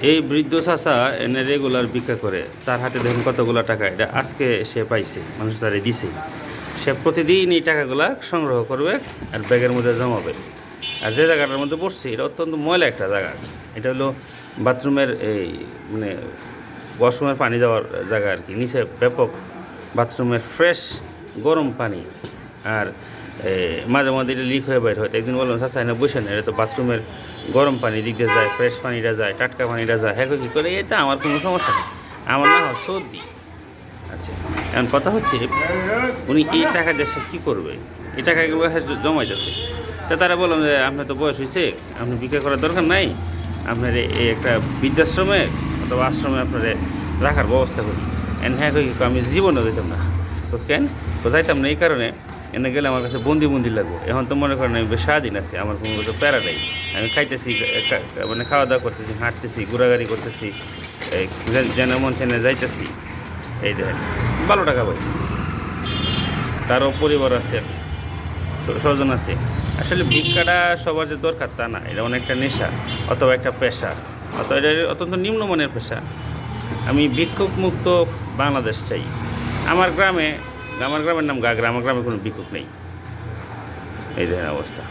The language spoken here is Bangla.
এই বৃদ্ধ চাচা এনে রেগুলার ভিক্ষা করে, তার হাতে দেখুন কতগুলো টাকা। এটা আজকে সে পাইছে, মানুষ তারে দিছে। সে প্রতিদিন এই টাকাগুলা সংগ্রহ করবে আর ব্যাগের মধ্যে জমাবে। আর যে জায়গাটার মধ্যে পড়ছে এটা অত্যন্ত ময়লা একটা জায়গা। এটা হলো বাথরুমের এই মানে ওয়াশরুমের পানি যাওয়ার জায়গা আর কি। নিচে ব্যাপক বাথরুমের ফ্রেশ গরম পানি, আর মাঝে মাঝে এটা লিক হয়ে বাইর হয়। একদিন বললাম চাচা এনে বসে না, এটা তো বাথরুমের গরম পানি দিক দিয়ে যায়, ফ্রেশ পানিটা যায়, টাটকা পানিটা যায়। হ্যাঁ কী করে? এটা আমার কোনো সমস্যা নেই, আমার না হয় সর্দি। আচ্ছা, এখন কথা হচ্ছে উনি এই টাকা দেশে কী করবে? এই টাকাগুলো জমাইতেছে। তা তারা বললাম যে আপনার তো বয়স হয়েছে, আপনি ভিক্ষা করার দরকার নাই, আপনার এই একটা বৃদ্ধাশ্রমে অথবা আশ্রমে আপনার রাখার ব্যবস্থা করি। হ্যাঁ কী আমি জীবনও দিতাম না। তো কেন যাইতাম না? এই কারণে এনে গেলে আমার কাছে বন্দি লাগবে। এখন তো মনে করেন আমি বেশ স্বাধীন আছি, আমার কোনো কিছু প্যারা নেই। আমি খাইতেছি, মানে খাওয়া দাওয়া করতেছি, হাঁটতেছি, ঘোরাঘুরি করতেছি, যেন মন চেনে যাইতেছি। এই দেখেন 12 টাকা পাইছি, তারও পরিবার আছে, স্বজন আছে। আসলে ভিক্ষাটা সবার যে দরকার তা না, এটা অনেকটা নেশা অথবা একটা পেশা, অথবা এটা অত্যন্ত নিম্নমানের পেশা। আমি ভিক্ষুক মুক্ত বাংলাদেশ চাই। আমার গ্রামের নাম গাগরা, আমার গ্রামে কোনো ভিক্ষুক নেই। এই দেখেন অবস্থা।